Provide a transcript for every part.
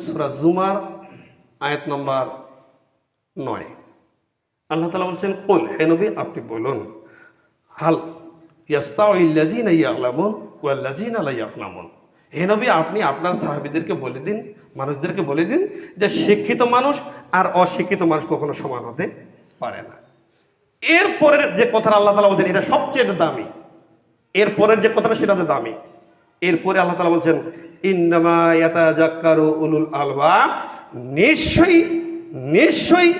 সূরা জুমার আয়াত নম্বর 9 আল্লাহ তাআলা বলছেন, কুল, হে নবী আপনি বলুন, হাল ইয়াস্তাউইল্লাযিনা ইয়ালামুন ওয়াল্লাযিনা লা ইয়ালামুন। হে নবী আপনি আপনার সাহাবীদেরকে বলে দিন, মানুষদেরকে বলে দিন যে শিক্ষিত মানুষ আর অশিক্ষিত মানুষ কখনো সমান হতে পারে না। এরপরের যে কথাটা আল্লাহ তাআলা বলছেন এটা সবচেয়ে দামি। এরপরের যে কথাটা সেটা হচ্ছে দামি। এরপরে আল্লাহ তাআলা বলছেন, ইন্নামা ইয়াতাযাক্কারু উলুল আলবাব, নিশ্চয়ই নিশ্চয়ই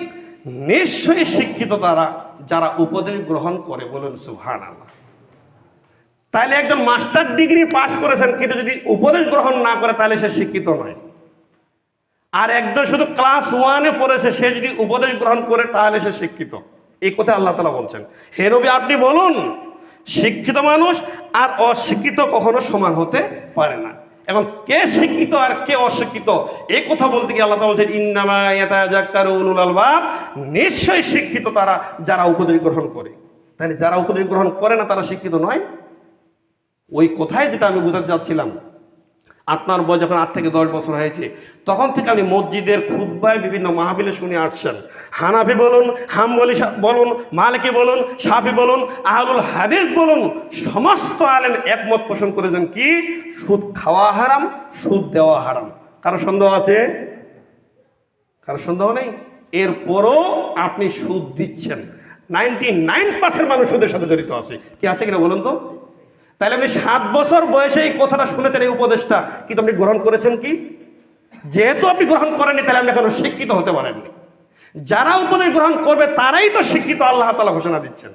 নিশ্চয়ই শিক্ষিত তারা যারা উপদেশ গ্রহণ করে। বলুন সুবহানাল্লাহ। তাহলে একজন মাস্টার ডিগ্রি পাস করেছেন কিন্তু যদি উপদেশ গ্রহণ না করে তাহলে সে শিক্ষিত নয়। আর একজন শুধু ক্লাস 1-এ পড়েছে, সে যদি উপদেশ গ্রহণ করে তাহলে সে শিক্ষিত। এই কথা আল্লাহ তাআলা বলছেন। হে নবী আপনি বলুন, শিক্ষিত মানুষ আর অশিক্ষিত কখনো সমান হতে পারে না। এখন কে শিক্ষিত আর কে অশিক্ষিত এই কথা বলতে গিয়ে আল্লাহ তাআলা বলছেন, ইন্নামা ইয়াতাযাক্কারু উলুল আলবাব, নিশ্চয়ই শিক্ষিত তারা যারা উপদেশ গ্রহণ করে। তাহলে যারা উপদেশ গ্রহণ করে না তারা শিক্ষিত নয়। ওই কথায় যেটা আমি বোঝাতে চাচ্ছিলাম, আপনার বয়স যখন 8 থেকে 10 বছর হয়েছে তখন থেকে আপনি মসজিদের খুতবায় বিভিন্ন মাহফিলে শুনে আসছেন। হানাফি বলুন, হাম্বলি বলুন, মালিকি বলুন, শাফি বলুন, আহলুল হাদিস বলুন, সমস্ত আলেম একমত পোষণ করেছেন কি সুদ খাওয়া হারাম, সুদ দেওয়া হারাম। কারো সন্দেহ আছে? কারো সন্দেহ নেই? এরপরও আপনি সুদ দিচ্ছেন। 99% মানুষ সুদের সাথে জড়িত আছে। কি আছে কিনা বলুন তো? তাহলে আপনি 7 বছর বয়সে এই কথাটা শুনেছেন, এই উপদেশটা কিন্তু আপনি গ্রহণ করেছেন কি? যেহেতু আপনি গ্রহণ করেননি তাহলে আপনি এখনো শিক্ষিত হতে পারেননি। যারা উপদেশ গ্রহণ করবে তারাই তো শিক্ষিত, আল্লাহ তাআলা ঘোষণা দিচ্ছেন।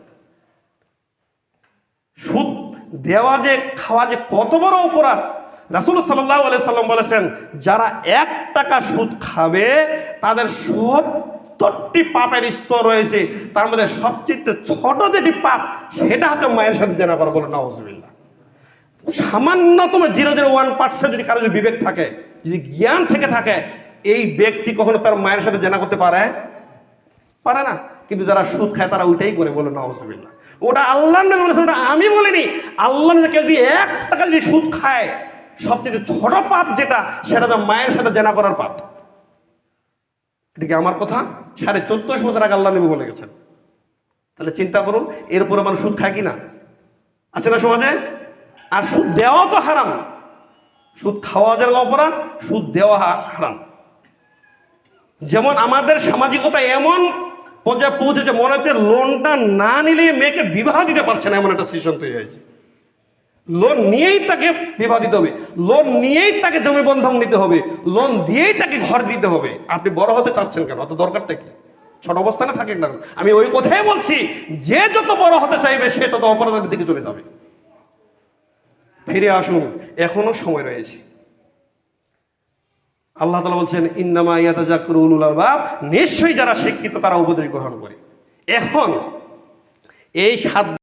সুদ দেওয়া যে খাওয়া যে কত বড় অপরাধ, রাসূল সাল্লাল্লাহু আলাইহি সাল্লাম বলেছেন, যারা 1 টাকা সুদ খাবে তাদের 70টি পাপের স্তর রয়েছে। তার মধ্যে সবচেয়ে ছোট যেটি পাপ সেটা হচ্ছে মায়ের সাথে জেনা করা। বলে নাউজুবিল্লাহ। সামান্যতম 0.01% যদি কারো বিবেক থাকে, যদি জ্ঞান থেকে থাকে, এই ব্যক্তি কখনো তার মায়ের সাথে জেনা করতে পারে না। কিন্তু যারা সুদ খায় তারা ওইটাই করে। বলে নাউজুবিল্লাহ। ওটা আল্লাহ নবী বলেছেন, ওটা আমি বলিনি। আল্লাহ নবী কেউ যদি 1 টাকা যদি সুদ খায়, সবচেয়ে ছোট পাপ যেটা সেটা তো মায়ের সাথে জেনা করার পাপ। এটা কি আমার কথা? 1450 বছর আগে আল্লাহ নবী বলে গেছেন। তাহলে চিন্তা করুন, এরপরে মানুষ সুদ খায় কিনা? আছে না সমাজে? আর সুদ দেওয়া তো হারাম। সুদ খাওয়া যেন অপরাধ, সুদ দেওয়া হারাম। যেমন আমাদের সামাজিকতা এমন পর্যায়ে পৌঁছেছে, মনে হচ্ছে লোনটা না নিলে মেয়েকে বিবাহ দিতে পারছে না, এমন একটা সিচুয়েশন তৈরি হয়েছে। লোন নিয়েই তাকে বিবাহ দিতে হবে, লোন নিয়েই তাকে জমি বন্ধক নিতে হবে, লোন দিয়েই তাকে ঘর দিতে হবে। আপনি বড় হতে চাচ্ছেন কেন? অত দরকারটা কি? ছোট অবস্থানে থাকেন না। আমি ওই কথাই বলছি, যে যত বড় হতে চাইবে সে তত অপরাধের দিকে চলে যাবে। ফিরে আসুন, এখনো সময় রয়েছে। আল্লাহ তাআলা বলছেন, ইন্নামা ইয়াতাযাক্কারু উলুল আলবাব, নিশ্চয়ই যারা শিক্ষিত তারা উপদেশ গ্রহণ করে। এখন এই 7